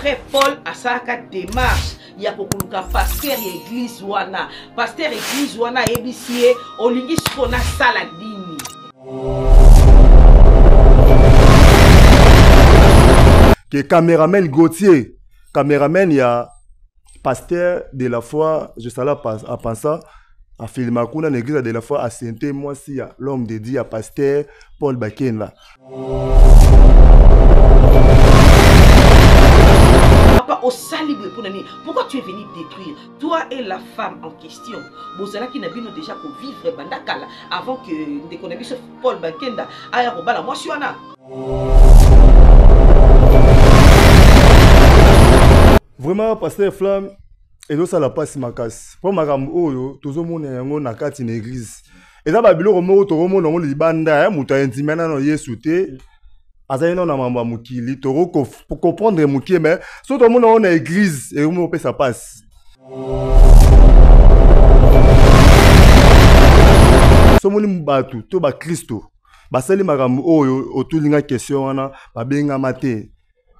frère Paul asaka démarche ya kokuluka pasteur église wana. Pasteur église wana ebisie olingi sona sala dini. Que caméraman Gauthier, caméraman il y a pasteur de la foi, je sais là à penser à filmer à l'église de la foi à Sainte moi si l'homme de Dieu à pasteur Paul Baken là. Pourquoi tu es venu détruire toi et la femme en question? Bozala qui n'a bien déjà pour vivre bandakala avant que nous connaissions Paul Bakenda aya robala moi suana. Vraiment pasteur Flamme et donc ça la passe ma casse. Pour ma gamme oyo tout le monde est en akati une église. Et là babilo romo to romo no libanda muta intimena no yesute. Azaino na mamba mukili toro pour comprendre mukie mais so tout le monde on est église et on peut ça passe. So moni mbatu to ba Kristo. Ba sali magamu oyo otulinga question wana ba benga mate.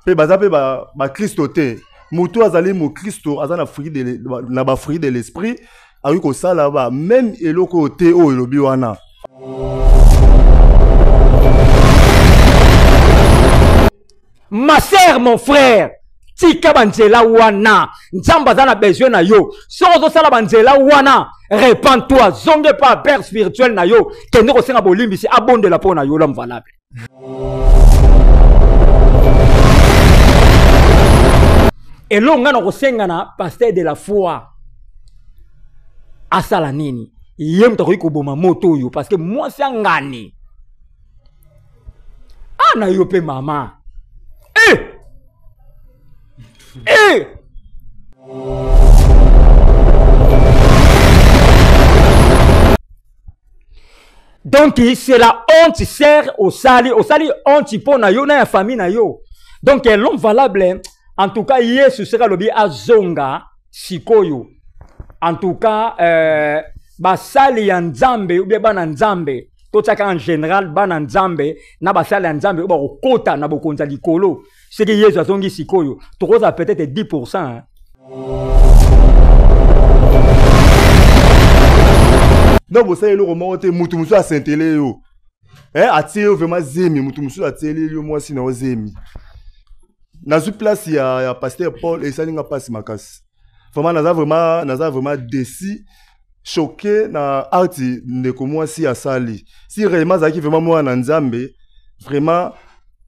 Pe bazape ba Kristo te. Mutu azali mo Kristo azana fruit de na ba fruit de l'esprit ayi ko sala ba même eloko te oyo lobi wana. Ma sœur, mon frère, tika banzela wana, nzamba zana besoin na yo. Sozo sala banzela wana, répands-toi, zonge pas père spirituel na yo. Kende ko senga bolimbi si abonde la po na yo l'homme valable. Et l'onga no senga na pasteur de la foi. Asala nini? Yem to ko boma moto yo parce que moi c'est ngani. Ana yo pe mama. Donc c'est la honte sert au sali honte pour na yo na ya famille na yo. Donc l'homme valable en tout cas Yesu sera lobi azonga sikoyo. En tout cas basali ya nzambe ou bien bana nzambe tout ça en général bana nzambe na basali ya nzambe ba okota na bokonza likolo. Ce que Yesu azongi sikoyo, tokoza peut-être 10%. Hein. Non, vous savez, le roman, mutu musu a Saint-Élé yo. Atie vraiment zemi, mutu musu a télé yo moi si na zemi. Na zu place il y a pasteur Paul et ça n'inga pas si makas. Vraiment naza vraiment déçu, choqué na arti ndeko moi si a sali. Si réellement ça qui vraiment moi na nzambe, vraiment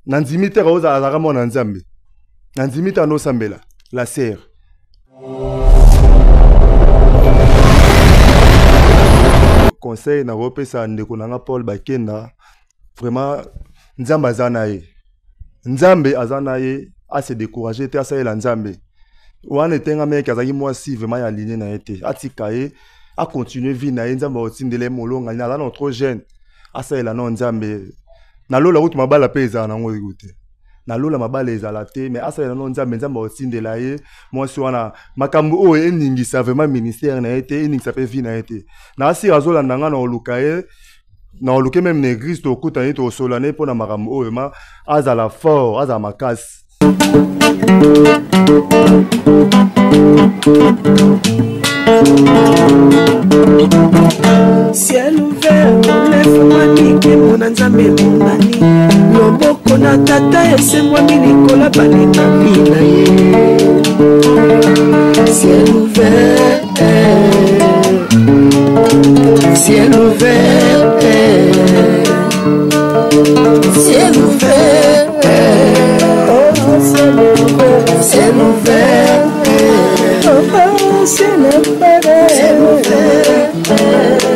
Nandimite Rosa Azaramo Nanzambe. Nandimite no Sambela. La serre. Conseil na repé sa ndeko nanga Paul Bakenda. Vraiment Nzamba azanaye. Nzambe azanaye a se décourager te asa la Nzambe. Wana tenga mec azaki moi si vraiment ya aligné na été. Atikaye a continuer vie na Nzamba otindele molonga na la trop jeune. Asa la non Nzambe. Na lola route mabala pesa na ngo écouter. Na lola mabala ezala te mais asa na nzambe nzamba otindela ye moi si wana makambo o eningi sa vraiment ministère na été eningi sa pe vie na été. Na asi azola ndanga na oluka ye na oluke même na église to kuta ni to solane pona makambo o ma azala fort azala makasi. Ciel ouvert, lève-moi nique mon anzambe monani. Loboko na tata ese moi milikola balinga mina ye. Ciel ouvert, ciel ouvert, ciel ouvert, ciel ouvert, ciel ouvert.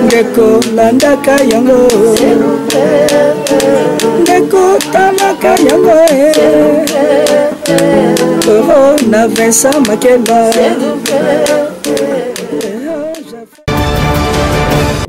Ndeko landaka yango Ndeko tamaka yango na Vincent Makeba.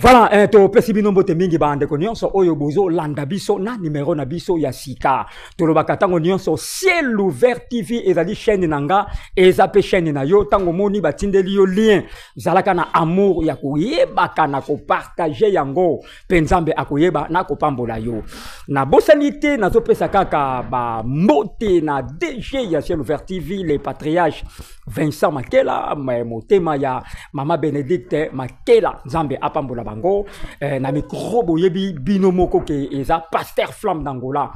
Voilà, topesi bino mbote mingi bandeko nyonso oyo bozo landa biso na numéro na biso ya sika. Tolobaka tango nyonso Ciel Ouvert TV ezali chaîne nanga eza pe chaîne na yo tango moni batindeli yo lien zalaka na amour ya koyebaka na ko partager yango penzambe akoyeba na kopambola yo. Na bosanité nazo pesa kaka ba mbote na DG ya Ciel Ouvert TV les patriarches Vincent Makela motema ya Mama Bénédicte Makela Nzambe apambola bango na micro boyebi bino moko ke eza Pasteur Flamme d'Angola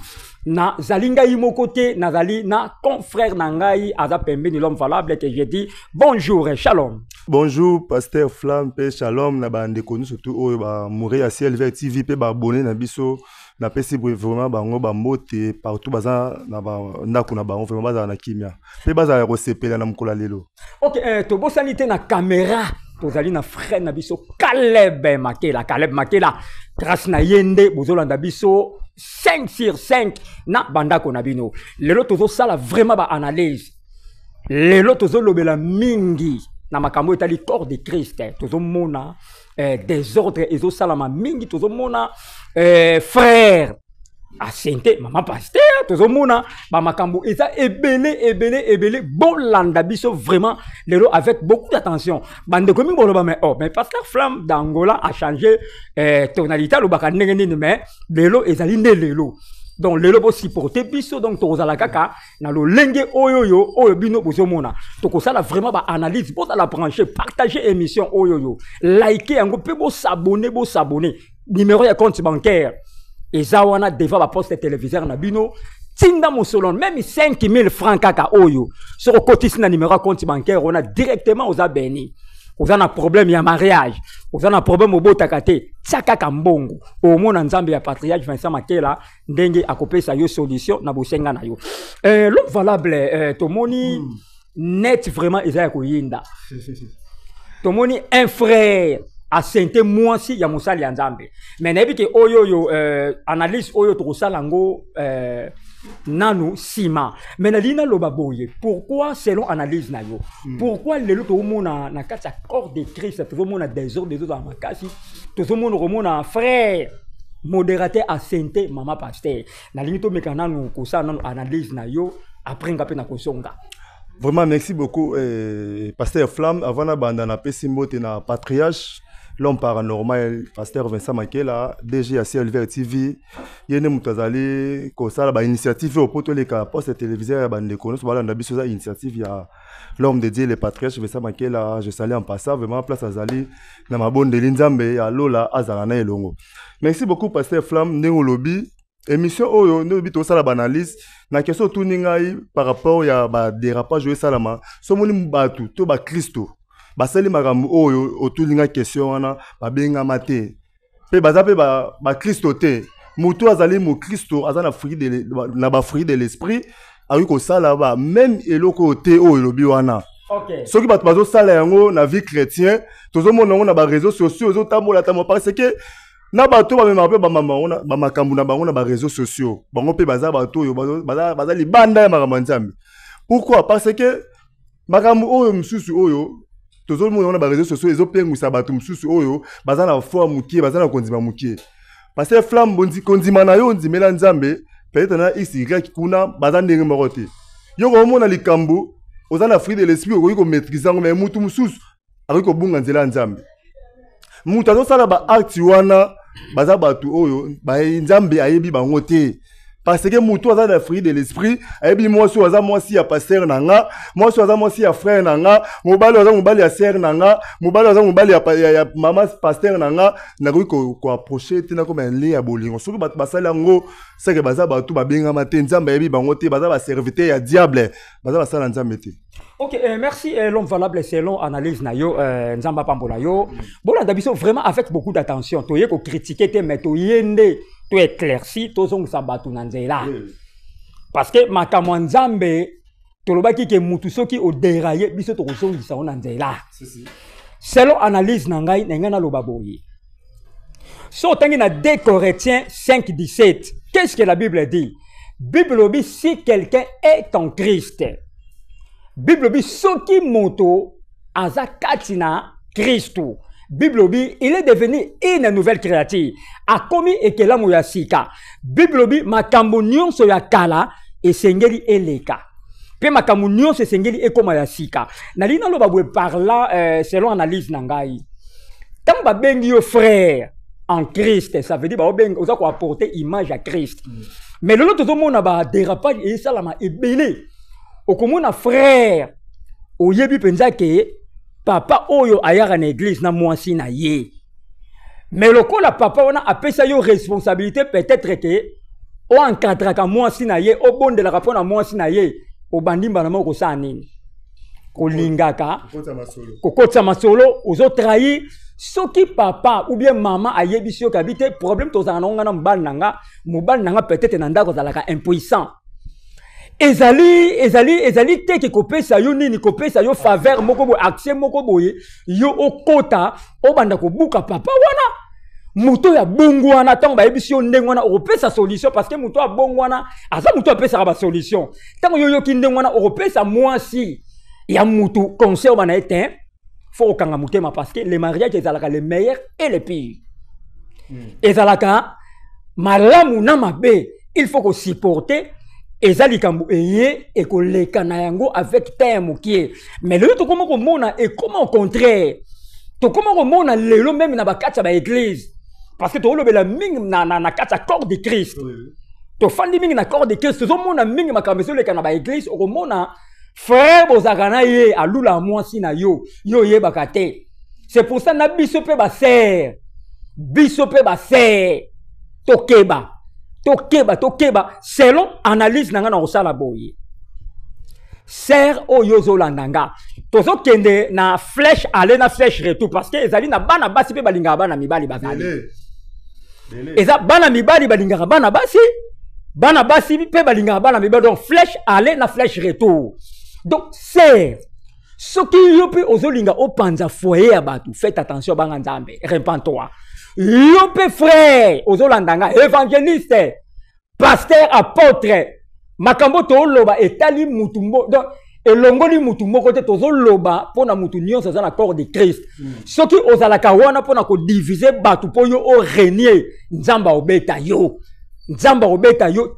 na zalinga imoko te na zali na confrère nangai aza pembeni l'homme valable que j'ai dit bonjour et shalom. Bonjour Pasteur Flamme pe shalom na bande connu surtout oyo ba mourir à Ciel Ouvert TV pe ba abonné na biso na pesi vraiment bango ba mbote partout baza na ba ndako na bango vraiment baza na kimia pe baza ya kosepela na mkola lelo. OK, to bosanité na caméra tozali na frère na biso Caleb Makela grâce na yende bozolanda biso 5 sur 5 na bandako na bino lelo tozo sala vraiment ba analyse lelo tozo lobela mingi na makambo etali corps de Christ tozo mona désordre ezo sala ma mingi tozo mona frère asente mama pasteur tozo mona ba makambo eza ebele bolanda biso vraiment lelo avec beaucoup d'attention bande komi boloba mais Pasteur Flamme d'Angola a changé tonalité lo baka ndenge nini mais lelo ezali nde lelo donc lelo bo supporter biso donc tozala kaka na lo lenge oyo bino bozo mona tokosala vraiment ba analyse bo la brancher partager émission oyo liker yango pe bo s'abonner numéro ya compte bancaire Ezawana devant la poste téléviseur na bino tinda mosolon même 5000 francs kaka oyo sur côté na numéro compte bancaire on a directement aux abéni aux a problème ya mariage aux a problème au botakate tsaka kambongo au mona nzambe ya patriarche Vincent Makela ndenge akopesa yo solution na bosenga na yo l'homme valable tomoni net vraiment ezaya koyinda tomoni un frère asente mwasi ya mosali ya nzambe mais nayebi ke oyo analyse oyo tokosala ngo nanu sima mais nalina loba boye pourquoi selon analyse na yo pourquoi lelo tomona na kati ya corps de Christ tomona désordre des autres makasi tomona frère modérateur asente mama pasteur nalingi to meka nanu kosala nanu analyse na yo après ngape na kosonga. Vraiment merci beaucoup Pasteur Flamme avant na banda na pesi mbote na patriarche l'homme paranormal Pasteur Vincent Makela DG à Ciel Ouvert TV yene mutazali ko sala ba initiative au poto le ka poste téléviseur ya bande kono so balanda biso za initiative ya l'homme de Dieu le patriarche Vincent Makela je salue en passant vraiment place azali na mabonde linzambe ya lola azala na elongo. Merci beaucoup Pasteur Flamme ndenge lobi émission oyo no bito sala banalise na question tout ningai par rapport ya ba dérapage yo salama so moni batu to ba Kristo basali makambo oyo otulinga question wana babenga mate pe baza pe ba Kristo te mutu azali mu Kristo azana fruit de na ba fruit de l'esprit ayi ko sala ba même eloko te oyo lobi wana. OK, soki batu bazo sala yango na vie chrétien tozo mona ngo na ba réseaux sociaux zo tambola parce que na bato ba mema pe ba mama ona ba makambu na bango na ba réseaux sociaux bango pe baza bato oyo baza libanda ya makambo nzambe. Pourquoi? Parce que makambu oyo msusu oyo tozo mona na ba réseaux sociaux ezo pengwisa bato msusu oyo baza na foi mukie baza na kondima mukie. Parce que Flamme bondi kondima na yo ndimela nzambe peut-être na XY kuna baza ndenge moko te yo ko mona likambu oza na fruit de l'esprit oyo ko maîtriser ngo mais mutu msusu ako bunga nzela nzambe mutu azosala ba acte wana baza batu oyo ba nzambe ayebi bango te parce que mutu aza na fruit de l'esprit ayebi mwasi aza mwasi ya pasteur nanga mwasi aza mwasi ya frère nanga mobali aza mobali ya sœur nanga mobali aza mobali ya mama pasteur nanga na ko approcher te na comme un lien ya bolingo soki batu basala ngo seke baza batu babenga mate nzambe ayebi bango te baza ba serviteur ya diable baza basala nzambe te. OK, merci l'homme valable selon analyse na yo nzamba pambola yo bolanda biso vraiment avec beaucoup d'attention toye ko critiquer te mais toyende to éclairci to zong sabatu na nzela parce que makambo nzambe tolobaki ke mutu soki o dérailler biso to zongisa na nzela selon analyse na ngai na loba boye so tangi na 2 Corinthiens 5:17 qu'est-ce que la Bible dit? Bible dit si quelqu'un est en Christ Bible bi soki moto aza katina Kristo Bible bi, il est devenu une nouvelle créature. A komi ekela mo ya sika. Bible bi makambo nyonso ya kala esengeli eleka. Pe makambo nyonso esengeli ekoma ya sika. Na lina lo babwe par là selon analyse nangai. Tant ba bengi yo frère en Christ, ça veut dire ba bengi oza ko apporter image à Christ. Mais le tout monde ba dérapage et ça la ma ebele. Okomona frère oyebi penza ke papa oyo ayara na église na mwasi na ye. Mais lokola papa wana apesa yo responsabilité peut-être que o encadrer ka mwasi na ye, o bonde la rapport na mwasi na ye, o bandimba na moko sa nini. Ko lingaka, kokotsa masolo, ozo trahir soki papa ou bien maman ayebi sio kabite problème tozana nga na mbal nanga peut-être na ndako zalaka impuissant. Ezali te ki kopesa yo nini kopesa yo faveur moko bo accès moko boye yo okota obanda ko buka papa wana muto ya bongo wana tango ba ebisi yo ndenge wana opesa solution parce que muto ya bongo wana aza muto apesa ba solution tango yo ki ndenge wana opesa mwasi ya muto conseil bana ete faut okanga mutema parce que les mariages ezalaka les meilleurs et les pires ezalaka malamu na mabe il faut ko supporter ezali kambu eye et koleka na yango avec terme qui est mais le tout comment mona et comment au contraire to comment mona lelo même na bakatsa ba église parce que to lobela mingi na katsa corps de Christ to fandi mingi na corps de Christ to mona mingi makambeso leka na ba église o mona frère bozakana ye alula mwasi na yo ye bakate c'est pour ça na biso pe ba sœur Tokeba, selon analyse nanga na osala boye. Ser o yozo landanga. Tozo kende na flèche aller na flèche retour parce que ezali na bana basi pe balinga bana mibali bazali. Eza bana mibali balinga bana basi pe balinga bana mibali donc flèche aller na flèche retour. Donc ser soki yo pe ozolinga opanza foyer abatu faites attention banga nzambe repens-toi. Yo pe frère ozolandanga évangéliste pasteur apôtre makambo to loba etali mutumbo donc elongoli mutumbo côté tozo loba pona mutu nyonso za na corps de Christ soki ozalaka wana pona ko diviser batu po yo o renier nzamba obeta yo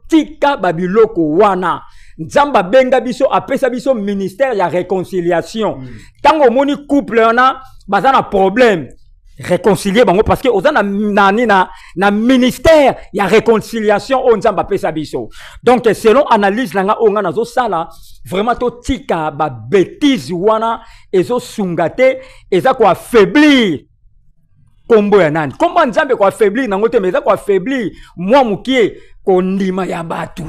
tika babiloko wana nzamba benga biso apesa biso ministère ya réconciliation tango moni couple wana bazana problème réconcilier bango parce que ozana na ministère ya réconciliation on nzamba pesa biso donc selon analyse nanga onga nazo sala vraiment to tika ba bêtise wana ezo sungate eza ko affaiblir kombo ya nani kombo nzambe ko affaiblir nango te mais eza ko affaiblir moi mukie ko ndima ya batu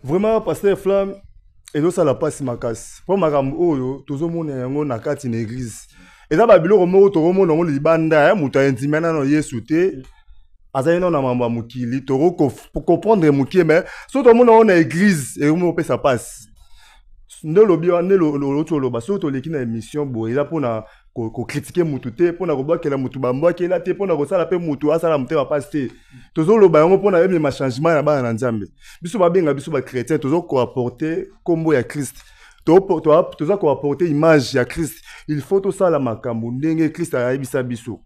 vraiment pasteur Flamme ezo sala passe makasi po makambo oyo tozo mona yango na kati na église. Et ça, Babylon, on a libanda, muta intimena no Yesu te. Azaino na mamba mukili, toro pour comprendre mukie mais surtout on a église et on peut ça passe. Ne lobi ne l'autre loba surtout les qui na émission bo là pour na ko critiquer mutute pour na roba que la mutu bamba que la te pour na ko sala pe mutu asala mute va passer. Tozo loba yango pour na même les changements na ba na nzambe. Biso ba benga biso ba chrétien tozo ko apporter kombo ya Christ. Tu as apporter image à Christ. Il faut tout ça la makambo ndenge Christ a yebisa biso.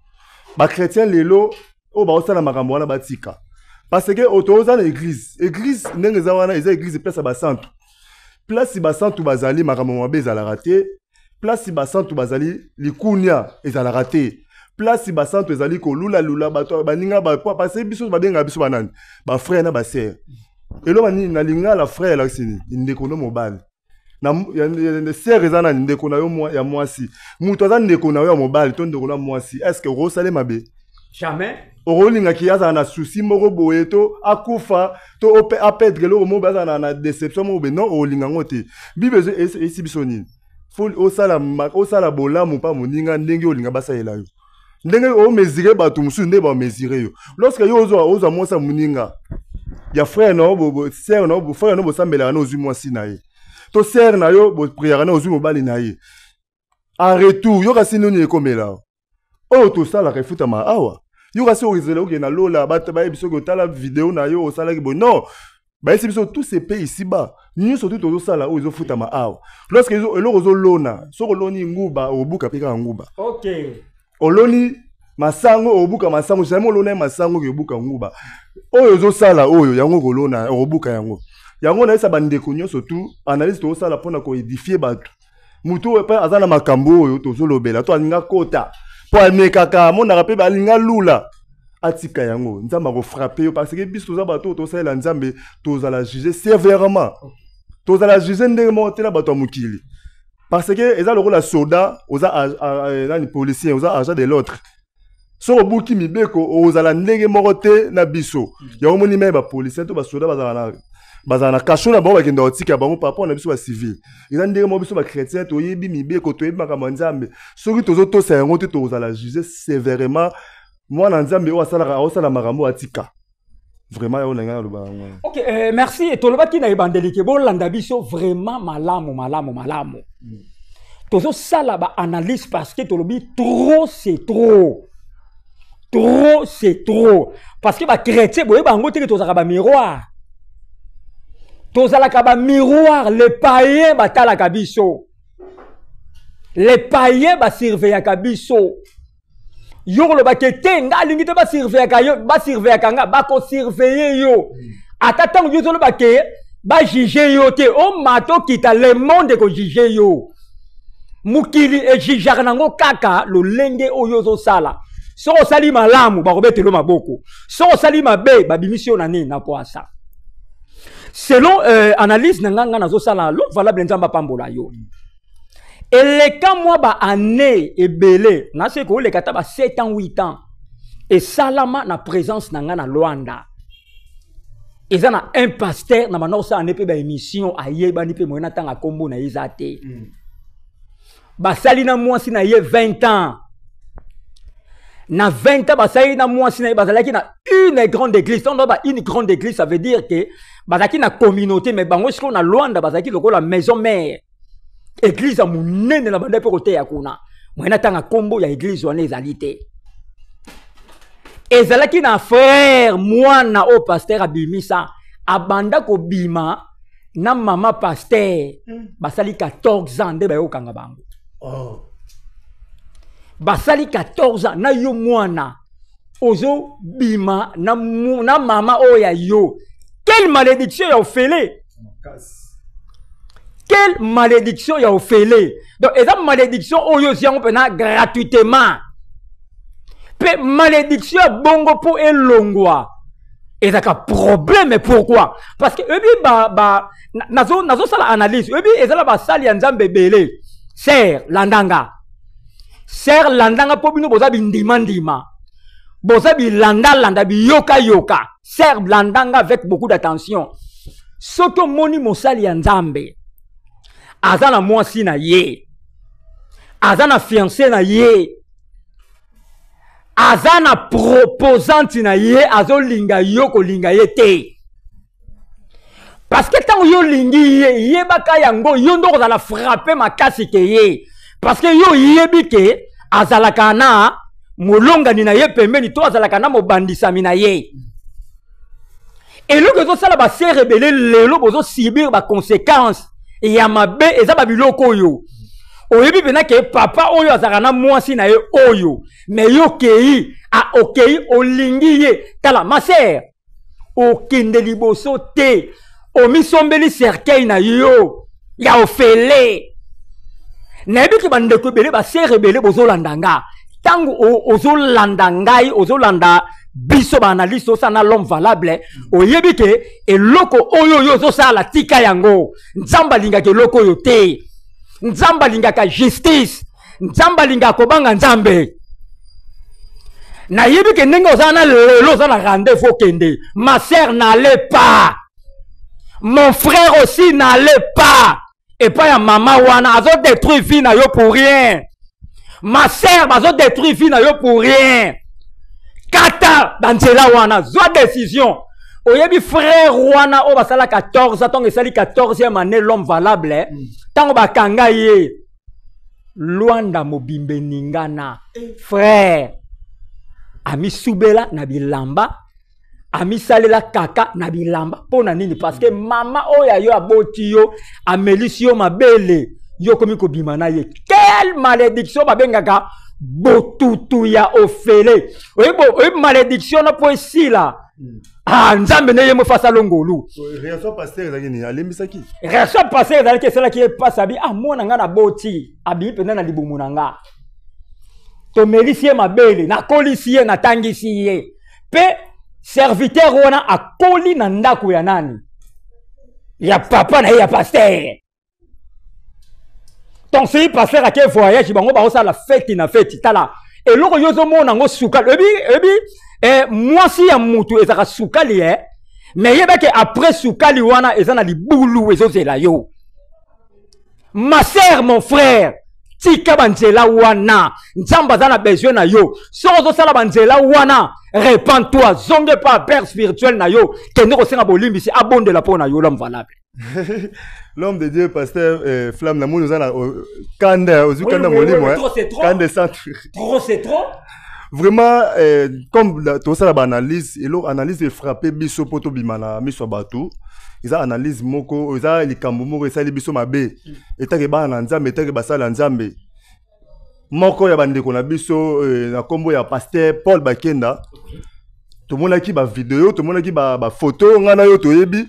Ba chrétien lelo o ba osala makambo wana batika. Parce que otoza na église ndenge za wana eza église place ba santu. Place ba santu bazali makambo mabe za la raté. Place ba santu bazali likunya ezala raté. Place ba santu ezali ko lula bato baninga ba parce que biso ba benga biso banani. Ba frère na ba sœur. Elo mani na linga la frère la sini ndeko no mobile. Na ya sœur ezana ndeko na yo ya mwasi mutu azana ndeko na yo ya mobali to ndeko na mwasi est-ce que rosale mabe jamais olinga ki aza na souci moko boye to akufa to apedre lo mo baza na déception mo be non olinga ngote bible esi bisoni faut osala bolamu pa moninga ndenge olinga basalela yo ndenge o mesurer batu musu ndenge ba mesurer yo lorsque yo ozo mwasa moninga ya frère no bo sœur no bo frère no bo sambela na ozu mwasi na ye to sœur na yo bo prière na ozu mobali na ye en retour yo kasi noni ekomela o to sala refuta ma awa yo kasi orizela oke na lola bata ba biso ko tala vidéo na yo osala ki bo non ba esi biso tous ces pays ici bas Nous surtout tous ça là où ils ont foutu ma awa. Lorsque ils ont lona, so loni nguba obuka pika nguba. OK. Oloni masango obuka masango jamais olona masango obuka nguba. Oyo zo sala oyo yango kolona obuka yango. Yango na esa bandeko nyonso surtout analyse to sala pona ko édifier bato. Mutu epa azana makambo oyo to zolobela to alinga kota. Po amekaka mona rappel balinga lula. Atika yango nzamba ko frapper parce que biso za bato to sala nzambe to za la juger sévèrement. To za la juger ndenge motela bato mukili. Parce que eza le rôle la soda oza nani policier oza agent de l'autre. So obuki mibeko oza la ndenge morote na biso. Ya omoni me ba policier to ba soda bazana kashona ba bakenda otika bango papa na biso ba civil. Eza ndenge mo biso ba chrétien to yebi mibeko to yebi makambo nzambe. Soki tozo to sa yango te to oza la juger sévèrement. Moi na nzambe o asala makambo atika. Vraiment on a le OK, merci et toloba ki na ebandelike bo landa biso vraiment malamu. Tozo sala ba analyse parce que tolobi trop c'est trop. Trop c'est trop parce que ba chrétien boye bango te tozaka ba miroir. Tozalaka ba miroir les païens batala kabiso. Les païens ba surveiller kabiso. Yo le bakete nga lingite ba surveiller kanga ba ko surveiller yo. Atata yo zo le bakete ba juger yo te o mato kita le monde ko juger yo. Mukili e juger nango kaka lo lenge oyo zo sala. So sali malamu ba robetelo maboko. So sali mabe ba bimisio na nini na poasa. Selon analyse nanga na zo sala lo valable nzamba pambola yo. Et les cas moi ba année et belé na se ko le kata ba 7 ans 8 ans et salama na présence nanga na Luanda ils en a un pasteur na mano sa anepe ba émission aye ba ni pe moyena tanga kombo na izate ba sali na moi si na ye 20 ans na 20 ans ba sali na moi si na ba sali na une grande église on ba une grande église ça veut dire que ba sali na communauté mais bango siko na Luanda ba sali loko la maison mère église à munene na bande pe côté ya kuna moyena tanga kombo ya église wana ezalité ezalaki na frère mwana o pasteur abimisa abanda ko bima na mama pasteur basali 14 ans nde bayo kanga bango basali 14 ans na yo mwana ozo bima na mama o ya yo quelle malédiction ya ofele. Quelle malédiction y a offert. Donc, et la malédiction, on peut gratuitement. Pe malédiction, bongo pour un longwa. Et ça a problème, pourquoi? Parce que, nazo sala analyse, et ça la sali anzambe belé. Ser landanga. Ser landanga pour bino boza bindima. Boza bi landa bi yoka. Ser landanga avec beaucoup d'attention. Soto moni mosali anzambe. Azana mwasi na ye. Azana fiancé na ye. Azana proposante na ye. Azo linga yo ko linga ye te. Parce que tant yo lingi ye baka yango yo ndo za la frapper makasi ke ye. Parce que yo yebi ke azalaka na molonga ni na ye pembeni to azalaka na mobandisa mina ye. Et le que zo sala ba se rebeller lelo bozo subir ba conséquences. Et yamabe eza ba biloko yo. Oyebi pena ke papa oyo azakana mwasi na ye oyo. Mais yo kei a okei olingi ye. Tala ma sœur. Okende liboso te. Omi sombeli cercueil na yo. Ya ofele. Nebi ki bandeko bele ba se rebele bozo landanga. Tangu ozo landangai ozo landa biso ba analyse ça na l'homme valable oyebi ke eloko oyo yo zo sala tika yango nzamba linga ke loko yo te nzamba linga ka justice nzamba linga ko banga nzambe na yebi ke ndenge ozana lelo za na rendez-vous kende ma sœur n'allait pas mon frère aussi n'allait pas et pas ya maman wana azo détruire vie na yo pour rien ma sœur azo détruire vie na yo pour rien. Kata banzela wana zwa décision oyebi frère wana o basala 14 ans et sali 14e année l'homme valable tango bakanga ye Luanda mobimbe ningana frère ami subela na bilamba amisalela kaka na bilamba pona nini parce que mama oya yo aboti yo amelisi yo mabele yo komi kobima na ye. Quelle malédiction babengaka botutu ya ofele. Oye malédiction na po esila. Ah, nzambe ne yemo face à longolu. Réaction pasteur ezaki alimbisaki. Réaction pasteur ezaki cela qui passe abi ah mona nga na boti abi pena na libumu nanga. To melisi mabele na kolisi ye na tangisi ye. Pe serviteur wana akoli na ndako ya nani? Ya papa na ya pasteur. Donc si pasteur a quel voyage bango ba ça la fête na fête tala. Et loko yozo mona ngo suka ebi moi si ya mutu ezaka sukali mais yeba ke après sukali wana ezana libulu ezozela yo. Ma sœur mon frère tika banzela wana nzamba zana besoin na yo sozo sala banzela wana répands-toi zonge pas père spirituel na yo kende ko senga bolimbi si abonde la pona yo l'homme valable. L'homme de Dieu pasteur Flamme na munu zana kanda ozu kanda molimo kanda centre trop c'est trop. Vraiment comme tout ça la analyse et l'analyse est frappé biso poto bimana miso batou. Ils ont analyse moko, ils ont les kambumo, ils ont les biso mabe. Et t'as que ba nzambe, et t'as que basa nzambe. Moko ya bande kona biso na kombo ya pasteur Paul Bakenda. Tout le monde a qui ba vidéo, tout le monde a qui ba photo, ngana yo to yebi.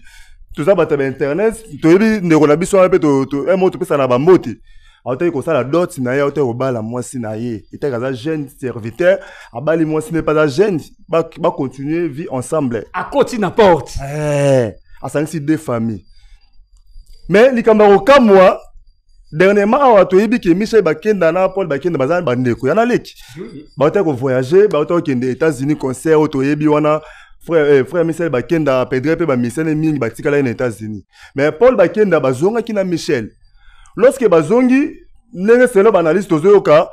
Tout ça ba ta internet, to yebi ne kona biso un peu to un mot to pesa na ba moti. Auteuil comme ça la dot na ya auteuil au bal la moi si na ye. Et t'as que jeune serviteur, abali moi si n'est pas jeune, ba continuer vie ensemble. À côté n'importe. À 5-6 familles. Mais les camarades moi dernièrement on a trouvé que Michel Bakenda na Paul Bakenda bazan bandeko yana leki. Ba ota ko voyager, ba ota ko kende États-Unis concert auto yebi wana frère Michel Bakenda pedre pe ba misene mingi batika la na États-Unis. Mais Paul Bakenda bazonga kina Michel. Lorsque bazongi nenge selo banaliste tozoyoka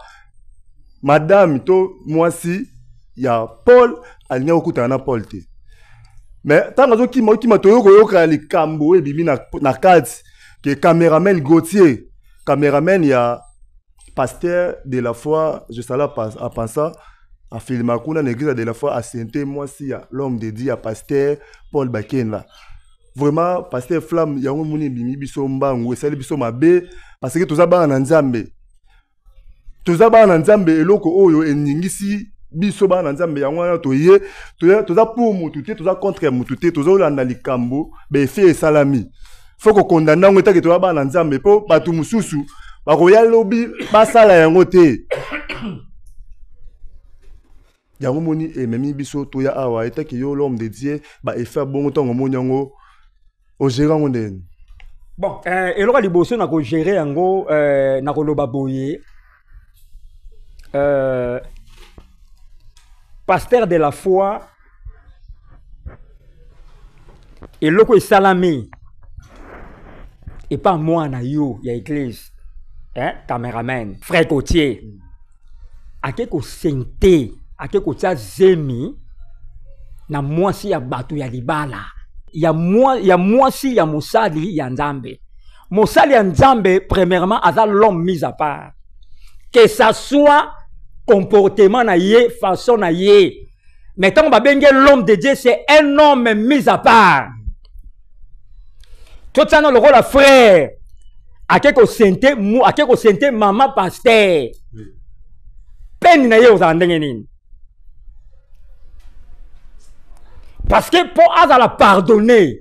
madame to moi si ya Paul alinya okuta na Paul te. Mais tant que qui m'a toyoka les cambo et bibi na kati que caméraman Gauthier caméraman il y a pasteur de la foi je sais là à penser à filmer kuna l'église de la foi à Sainte moi si ya l'homme de Dieu à pasteur Paul Bakenda. Vraiment pasteur Flamme ya moni bimi biso mbangu esali biso mabe parce que tous aba na nzambe eloko oyo eningisi biso ba na nzambe ya wana toye toza pour mutu te toza contre mutu te toza olanda likambo be fe salami faut ko condamner ngo etake toza ba na nzambe po batu mususu ba koya lobi ba sala yango te yango moni ememi biso toya awa etake yo l'homme de Dieu ba efa bongo tongo monyango o gérer ngondeni. Bon eloko liboso na ko gérer yango na ko loba boye pasteur de la foi et loko est salamé et pas moi na yo ya église caméraman frère Gauthier akeko sente akeko tia zemi na mwasi ya batu ya libala ya mwasi ya mosali ya nzambe mosali ya nzambe premièrement aza l'homme mis à part que ça soit comportement na ye, façon na ye. Mais tant que l'homme de Dieu, c'est un homme mis à part. Tout ça dans le rôle de frère. À quelque sente maman pasteur. Peine na ye aux andengeni. Parce que pour la pardonner,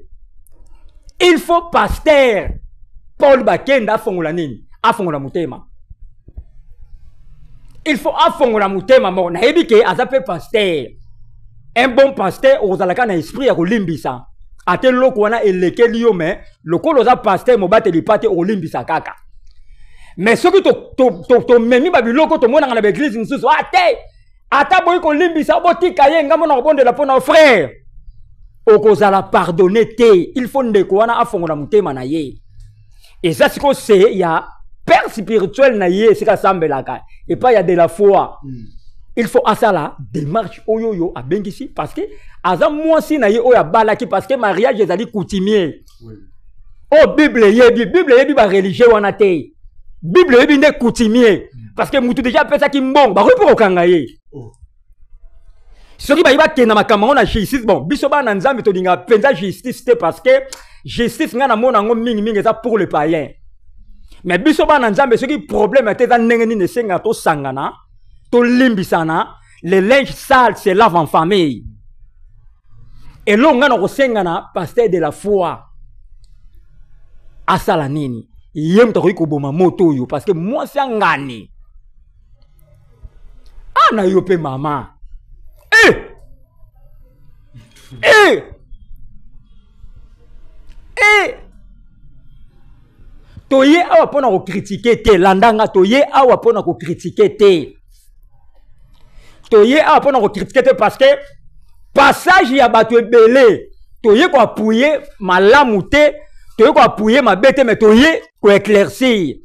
il faut pasteur Paul Bakenda afongola nini, afongola mutema. Il faut afongola mutema mo na ebike azape pasteur. Un bon pasteur ozalaka na esprit ya kolimbisa. Ate loko wana elekeli yo mais lokolo za pasteur mo bate lipate olimbisa kaka. Mais soki to memi ba biloko to mona na ba église nsusu ate ata boy ko limbisa botika ye ngamo na bonde la pona frère. Okozala pardonner te. Il faut ndeko wana afongola mutema na ye. Et ça c'est il y a père spirituel na ye sika sambelaka et pas il y a de la foi. Il faut à ça là démarche oyoyo a bengisi parce que aza mwasi na ye oya balaki parce que mariage ezali coutumier. Oh Bible yebi ba religieux wana te. Bible yebi ne coutumier parce que mutu déjà pesa ki mbongo ba ko kanga ye. soki bayiba kenda makambo na justice bon biso bana nzambe tolinga penza justice te parce que justice nga na mona ngo mingi eza pour le païen mais biso bana nzambe soki problème te za ndenge nini esenga to sangana to limbisana le linge sale se lave en famille et lo nga na kosengana pasteur de la foi asala nini ye mutakoki koboma moto oyo parce que moi c'est ngani ana yo pe mama toye awa pona ko critiquer te landanga toye awa pona ko critiquer te toye awa pona ko critiquer te parce que passage ya bato ebele toye ko appuyer malamu te toye ko appuyer mabete mais toye ko éclaircir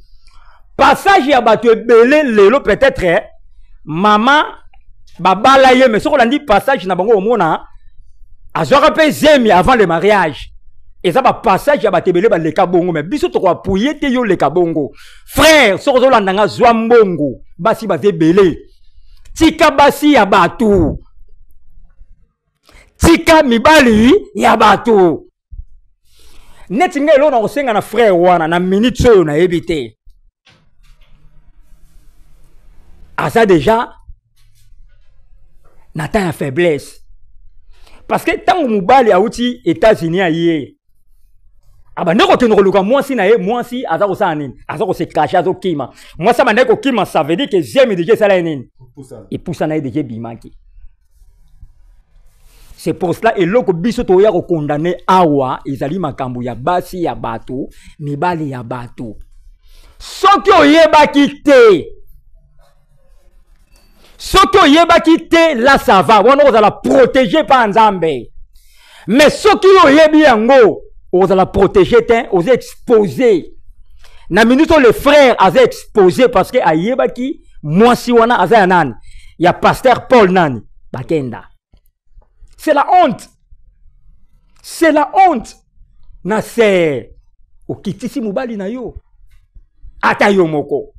passage ya bato ebele lelo peut-être maman babala ye mais soko landi passage na bango omona azwaka pe zemi avant le mariage et ça ba passage ya batebele ba leka bongo mais biso to ko appuyer te yo leka bongo frère soko zo landanga zwa mbongo basi ba tebele tika basi ya batu tika mibali ya batu neti ngelo na kosenga na frère wana na minute oyo na ebite asa déjà na temps ya faiblesse parce que tant mobali auti États-Unis aye abande ko teno luka mwasi na ye mwasi aza ko sana nini aza ko se cacher azo kima mwasi bande ko kima ça veut dire que j'aime déjà ça la nini et pour ça na déjà bimaki c'est pour cela et loko biso to ya ko condamner awa ezali makambo ya basi ya bato mibali ya bato soki oyeba kite soki oyebaki te là ça va wana ozala protéger par nzambe mais soki oyebi yango ozala protéger te oza exposé na minute le frère aza exposé parce que ayebaki mwasi wana aza ya nani ya pasteur Paul nani bakenda c'est la honte na se okitisi mobali na yo ata yo moko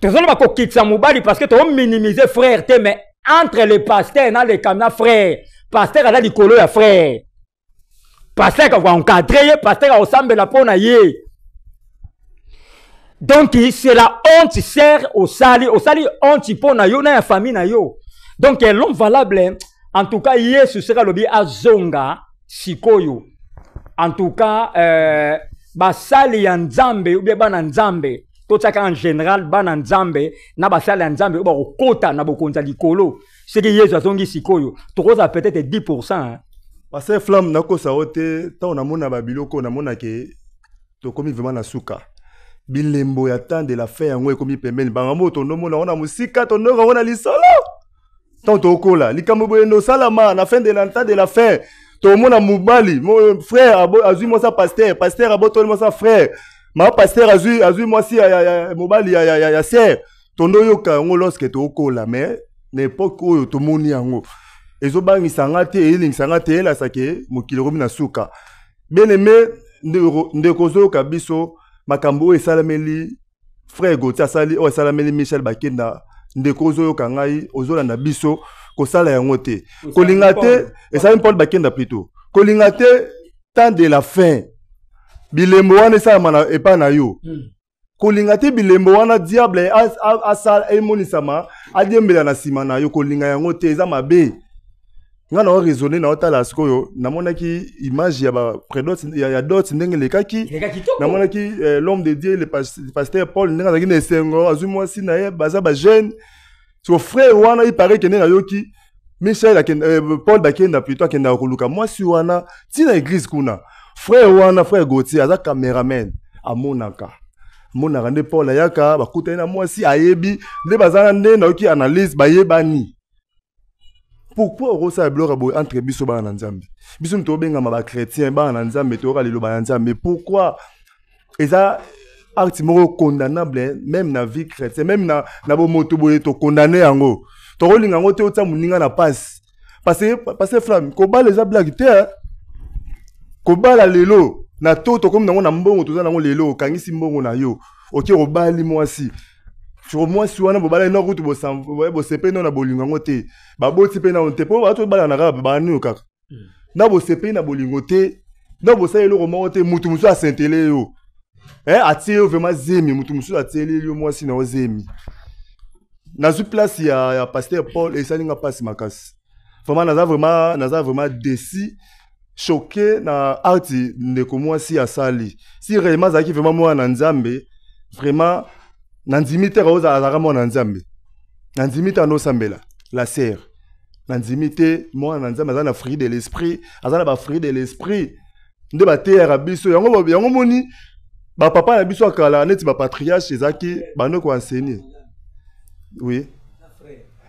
Tezolo ba kokitsa mobali parce que tu minimiser frère te mais entre les pasteurs na les camina frère pasteur ala likolo ya frère pasteur ka encadrer pasteur ensemble la pona ye donc c'est la honte sert au sali honte pona yo na ya famille na yo donc l'homme valable en tout cas Yesu sera lobi azonga sikoyo en tout cas basali ya nzambe ou bien bana nzambe tout ça en général bana nzambe na basala nzambe ba kokota na bokonza likolo c'est que Yesu azongi sikoyo tokoza peut-être 10% parce que flamme nako saote ta na mona babiloko na mona ke to komi vraiment na suka bilembo ya temps de la fin yango ekomi pembeni banga moto no mona ona musika to no ona lisolo tant to kola likambo boyendo salama na fin de l'entente de la fin to mona mubali mon frère azui mo sa pasteur abotoli mo sa frère ma pasteur azui moi si mobali ya ser tondo yoka ngo lorsque to kola mais n'époque oyo to moni yango ezo bangi sangate eling sangate la sake mokilo komi na suka bien aimé ndeko zo kabiso makambo esalameli frère Gauthier asali o esalameli Michel Bakenda ndeko zo yoka ngai ozolanda biso kosala yango te kolinga te esalami Paul Bakenda plutôt kolinga te temps de la fin bilembo wana esalama na epa na yo kolinga te bilembo wana diable asala emonisama adiembela na nsima na yo kolinga yango te eza mabe nga na raisonner na otala sikoyo namonaki image ya ba prédote ya dot ndenge lekaki namonaki l'homme de Dieu le pasteur Paul ndenge azaki na esengo azui mwasi na ye baza ba jeune so frère wana il paraît que na yoki Michel Paul Bakenda plutôt akenda koluka mwasi wana tina église kuna frère wana frère Gauthier aza cameraman amonaka monaka nde Paul ayaka bakutani na mwasi ayebi nde bazana nde na yoki analyse bayebani. Pourquoi Rosa Blora entre biso ba na Nzambe biso nto benga ma ba chrétien ba na Nzambe to ka lelo ba na Nzambe pourquoi eza acte moko condamnable même na vie chrétienne même na bo moto boye to condamner yango to rolinga ngo te otsa muninga na passe parce que flamme ko ba les blague te ko ba la lelo na to comme na mbongo to za na ngo lelo kangisi mbongo na yo oki robali mwasi sur moi si wana bobala ina kutu bosepe na bolingo ngo te baboti pe na onte po bato bala na raba banu kaka na bosepe na bolingo te na bosala eloko moko te mutu musu asentele yo atie yo vraiment zemi mutu musu atieli yo moi si na ozemi na zu place ya pasteur Paul et salinga passe makasi vraiment naza vraiment déçu choqué na arti ndeko moi si asali si réellement zaki vraiment moi na nzambe vraiment Nandimite roza azaramo na nzambe. Nandimite no sambela. La serre. Nandimite moi nzambe azana fruit de l'esprit, azana ba fruit de l'esprit. Nde ba terre biso yango moni ba papa na biso akala neti ba patriarche ezaki bano ko enseigner. Oui.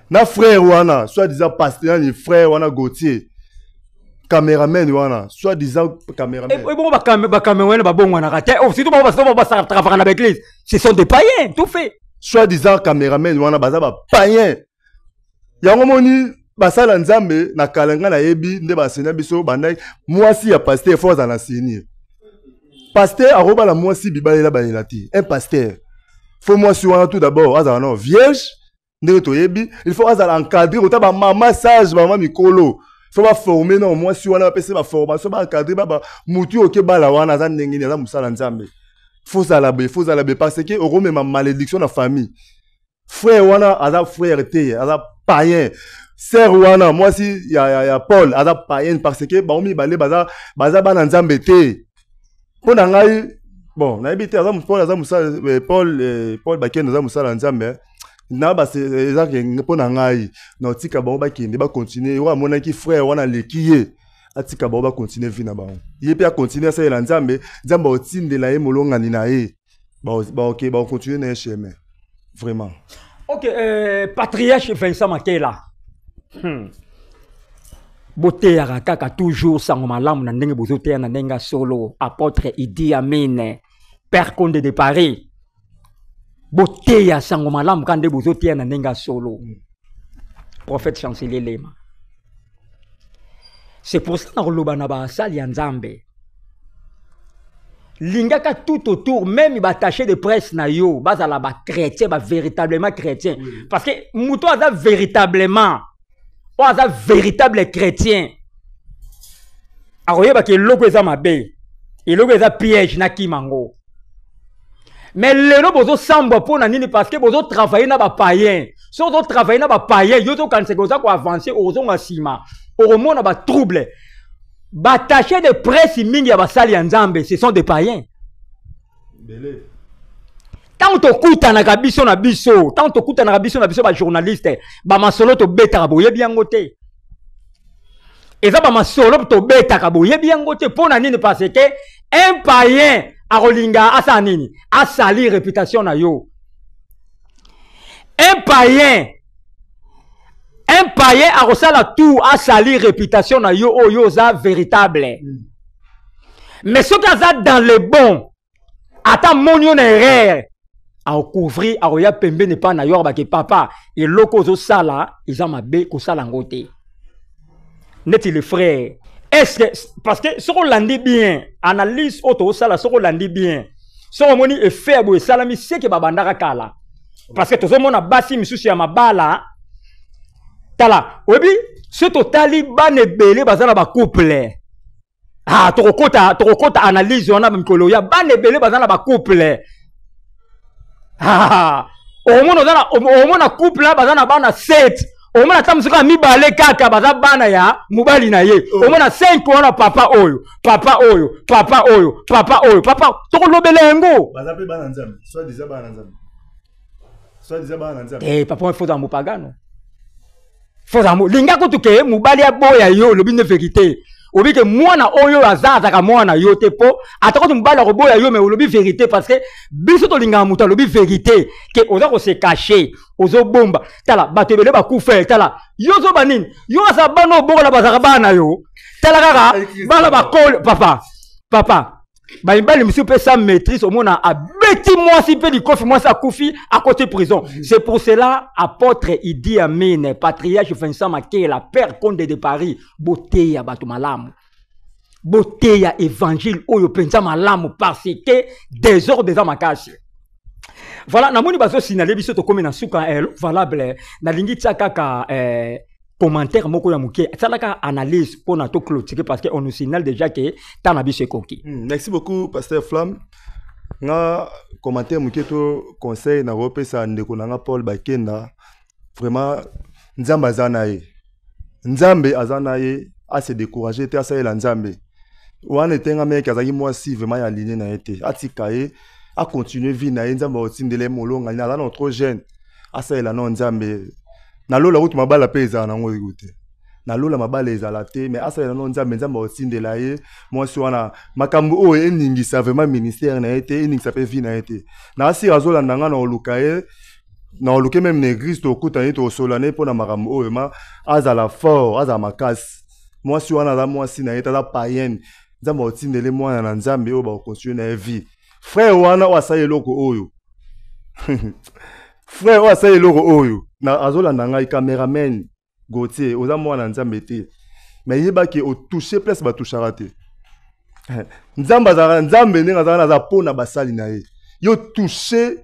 Na frère wana, soit disant pasteur ni frère wana Gauthier. Caméraman wana, soit disant caméraman. Et bon, caméraman, bon, on a raté. Oh, si tout le monde va travailler avec l'église, ce sont des païens, tout fait. Soit disant caméraman wana, bazaba païen. Yango moni, basala nzambe, na kalanga na yebi, nde basena biso, bandai, moi si ya pasteur, faut en enseigner. Pasteur, aroba la moi si bibalela baelati. Un pasteur. Faut moi si wana tout d'abord, azana vierge, nde to yebi, il faut azala encadrer, otaba maman sage, maman mikolo. Faut pas former non moi si on a passé ma formation ba cadrer ba mutu oke bala wana za ndengini za musala nzambe faut ça la parce que au même ma malédiction dans famille frère wana aza frère te aza païen sœur wana moi si ya Paul aza païen parce que ba mi balé baza bana nzambe te pour ngai bon na ebité aza Paul aza musala Paul Bakenda aza musala nzambe na ba c'est exact pour ngai na tika ba ba kende ba continuer wa mona ki frère wana lekiye atika ba continuer vie na ba ye pe a continuer ça la nzambe nzambe otinde la ye molonga ni na ye OK ba continuer na chemin vraiment. OK, patriarche Vincent Makela. Bote ya kaka toujours sango malamu na ndenge bozote na ndenga solo apôtre Idi Amin Père Condé de Paris. Bote ya sango malamu kande bozote na ndenga solo. Prophète chancelier Lema. C'est pour ça que loba na ba sali ya nzambe. Lingaka tout autour même ba attaché de presse na yo bazala ba chrétien ba véritablement chrétien parce que muto aza véritablement ou aza véritable chrétien aroyeba ke loko eza mabe eloko eza piège na kimango mais lelo bozo samba pona nini parce que bozo travailler na ba païen so bozo travailler na ba païen yo to kanse ko za ko avancer ozo ngasima oromona ba trouble bataché de presse mingi ya basali ya nzambe ce sont des païens. Tant to kuta na biso na biso, tant to kuta na biso ba journaliste, ba masolo to beta boye biango te. Eza ba masolo to beta ka boye biango te pona nini parce que un païen a rolinga asa nini, a sali réputation na yo. Un païen a reçu la tout à salir réputation na yo oyo za véritable. Mais ce qui a dans le bon, ata monio na erreur, a couvrir a roya pembe ne pas na yo ba ke papa et loko zo sala, ils ont mabe ko sala ngote. Net le frère. Est-ce que parce que ce qu'on landi bien, analyse auto sala ce qu'on landi bien. Ce qu'on moni e fait bo salami c'est que babandaka kala. Parce que tout mona basi misusu ya mabala tala, obi, ce totali bane belé bazana ba couple. Ah, tokota analyse on a mkolo ya bane belé bazana ba couple. Ah, omona couple bazana bana 7. Omona tamsuka mibale kaka bazana bana ya mubali na ye. Omona 5 wana papa oyo, papa tokolobelengo. Bazape bana nzambe, soit déjà bana nzambe. Eh, papa faut dans mopagano. Faut amour linga ko tuke mubali ya boya yo lobi ne vérité obi ke mwana oyo azaza ka mwana yo te po atako mubali ko boya yo mais lobi vérité parce que biso to linga muta lobi vérité ke oza ko se cacher ozo bomba tala batebele ba kufa tala yo zo banini yo asa bano bokola bazaka bana yo tala kaka bana ba kol papa ba imbali msu pe sa maîtrise au mona a beti moi si pe di kofi moi sa kufi à côté prison. C'est pour cela apôtre Idi Amin patriarche Vincent Makela Père Condé de Paris beauté ya batu malamu beauté ya évangile oyo penza malamu parce que désordre des amakasi Voilà, namoni bazo signaler biso to comme na suka valable na lingi tsaka commentaire moko ya muke tsalaka analyse pour na to clôturer parce que on nous signale déjà que tana biso koki. Merci beaucoup pasteur Flamme. Nga commentaire muke to conseil na repesa ndeko na nga Paul Bakenda vraiment nzambe azanaye. Nzambe azanaye a se décourager te asa ela nzambe. Wana tenga meka azaki mwasi vraiment ya ligne na été. Atikaye a continuer vie na nzambe otindele molonga na na trop jeune. Asa ela no nzambe. Na lola route mabala pe ezala nango écouter. Na lola mabala ezala te mais asa ela no nzambe nzambe otindela ye mwasi wana makambo o eningisa vraiment ministère na été eningisa pe vie na été. Na asi azola ndanga na oluka ye na oluke même na église to kutani to solane pona makambo o ma azala fort azala makasi. Mwasi wana za mwasi na été za païenne. Nzambe otindele mwana na nzambe o ba continuer na vie. Frère wana o asaye loko oyo. Frère o asaye loko oyo. Na azola nanga cameraman Gauthier oza mwana nzambe te. Mais yeba ke o toucher place ba touchara te. Nzambe azala nzambe ninga azala za pona basali na ye. Yo toucher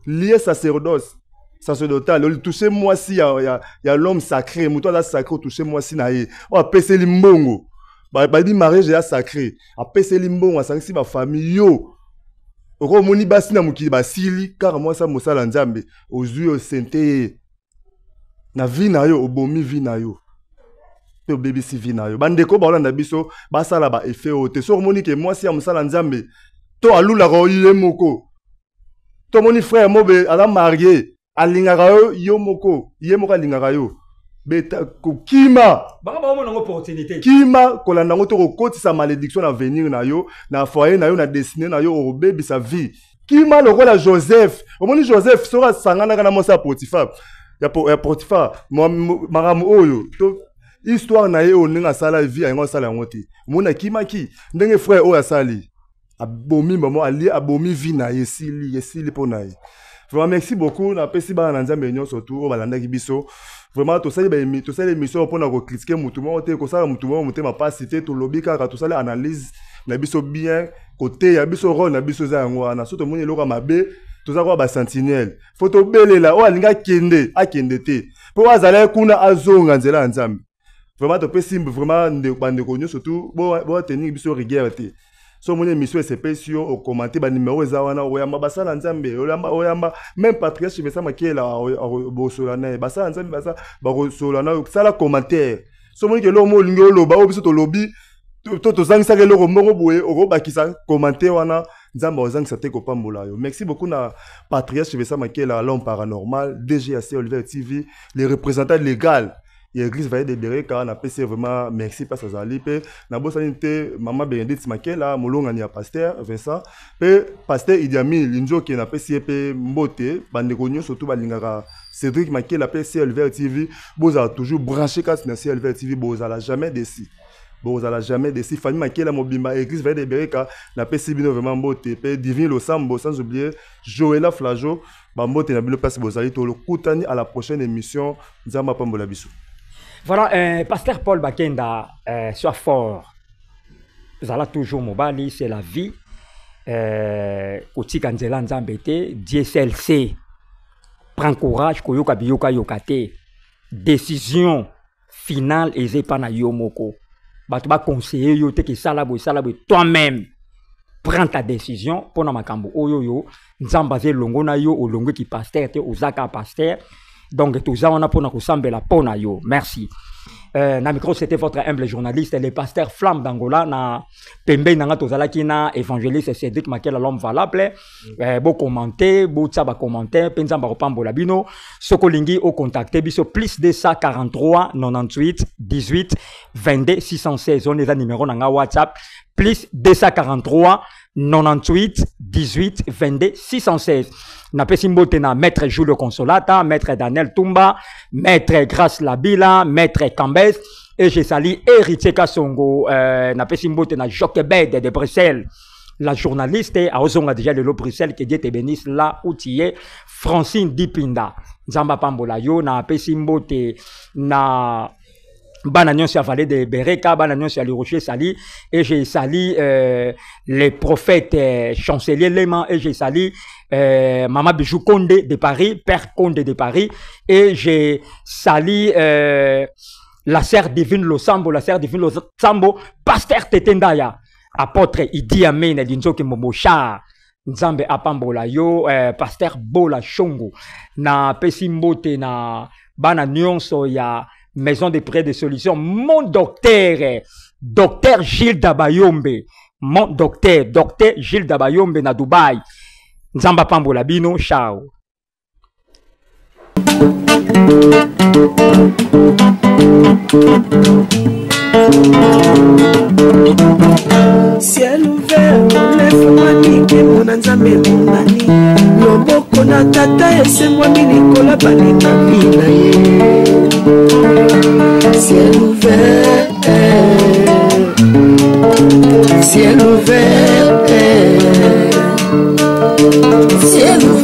lié sacerdoce. Sacerdotal, o toucher mwasi ya l'homme sacré, muto za sacré o toucher mwasi na ye. O apese limbongo. Ba di mariage ya sacré. Apese limbongo asangisi ba famille yo. Oko moni basi na mukili basili car moi ça mosala nzambe ozui o sente na vie na yo obomi vie na yo pe baby si vie na yo bandeko ba olanda biso basala ba effet o te so moni ke moi si ya mosala nzambe to alula ko ye moko to moni frère mobe ala marié alingaka yo moko ye moko alingaka yo beta kokima Baba mo nango opportunité. Kima kolanda ngo to kokotisa malédiction na venir na yo na foyer na yo na destiné na yo o bébé sa vie. Kima lokola Joseph. Omoni Joseph sora sangana kana mosa Potiphar. Ya Potiphar maramu oyo to histoire na ye oninga sala vie yango sala ngote. Mona kima ki ndenge frère oyo asali. Abomi maman ali abomi vie na yesili pona ye. Vraiment merci beaucoup na pesi ba na nzambe nyo surtout o balanda ki biso. Vraiment tout ça les missions pour nous critiquer mutumo te ko sala mutumo mutema pas cité to lobby ka tout ça les analyse na biso bien côté ya biso rôle na biso za ngo na soto moni loka mabe tout ça ko ba sentinelle photo belela o alinga kende akende te po azala kuna azonga nzela nzambe vraiment to pesi vraiment de bande ko surtout bo tenir biso rigueur te so moni mission spéciaux au commenter ba numéro za wana oyamba basala nzambe oyamba même patriarche Chimesa Makela bosolana basala nzambe basa ba rosolana sala commentaire so moni ke lo mo lingo loba o biso to lobby to zangisa ke lo moko boye o bakisa commenter wana nzambe ozangisa te ko pambola yo. Merci beaucoup na patriarche Chimesa Makela l'homme paranormal DGAC Oliver TV les représentants légaux. L'église va de Bereka na PC vraiment merci pas ça pe na bosanité maman Bénédicte Makela molonga ni pasteur Vincent pe pasteur Idiami Linjo qui na PC pe mbote bande konyo surtout balingaka Cédric Makela PC Oliver TV boza toujours branché quand na Oliver TV boza la jamais déci famille Makela mobimba église va de Bereka na PC bino vraiment mbote pe Divine Losambo sans oublier Joëla Flajo ba mbote na bino place bozali to le kutani à la prochaine émission nzamba pambola biso. Voilà, pasteur Paul Bakenda, sois fort. Vous allez toujours mobali, c'est la vie. Oti Kanzela Nzambete, DSLC. Prends courage, koyoka biyoka yokate. Décision finale, et pas na yomoko. Batuba conseiller yote ki salabo toi-même. Prends ta décision pour na makambo oyoyo. Nzambaze longo na yo, o longo ki pasteur, te ozaka pasteur. Donc, tout ça, on a pour nous la pona yo. Merci. Na micro, c'était votre humble journaliste, le pasteur Flamme d'Angola, na Pembe Nanga Tozala qui na évangéliste Cédric Makela l'homme valable. Beau commenter, beau tsaba commenter, Penzamba Repambo Labino, Sokolingi au contacté, biso plus de 143 98 18 22 616. On est à numéro nanga WhatsApp, plus 243 98 18 22 616. Na pesimbote na maître Julio Consolata, maître Daniel Tumba, maître Grace Labila, maître Cambès, et je salue Héritier Kassongo, na pesimbote na Joquebed de Bruxelles, la journaliste a ozonga déjà le Bruxelles, que Dieu te bénisse là où tu es, Francine Dipinda, Nzamba Pambola yo, na pesimbote na Bananion c'est Vallée de Bereka, Bananion c'est le Rocher Sali, et j'ai sali les prophètes chancelier Léman, et j'ai sali Maman Bijou Konde de Paris, Père Konde de Paris, et j'ai sali la sœur divine Losambo, Pasteur Tetendaya, apôtre Idi Amen, Dinzoki Momocha, Nzambe Apambola yo, Pasteur Bola Shongo, na Pesimbote na Bana Nyonso ya Maison de prêts de solutions, mon docteur, docteur Gilles Dabayombe, mon docteur Gilles Dabayombe na Dubaï. Nzamba Pambola Bino, ciao. Ciel ouvert, lève-moi nique mon Nzambe monani. Loboko na tata ese moi milikola balika mina ye. Ciel ouvert, ciel ouvert, ciel ouvert.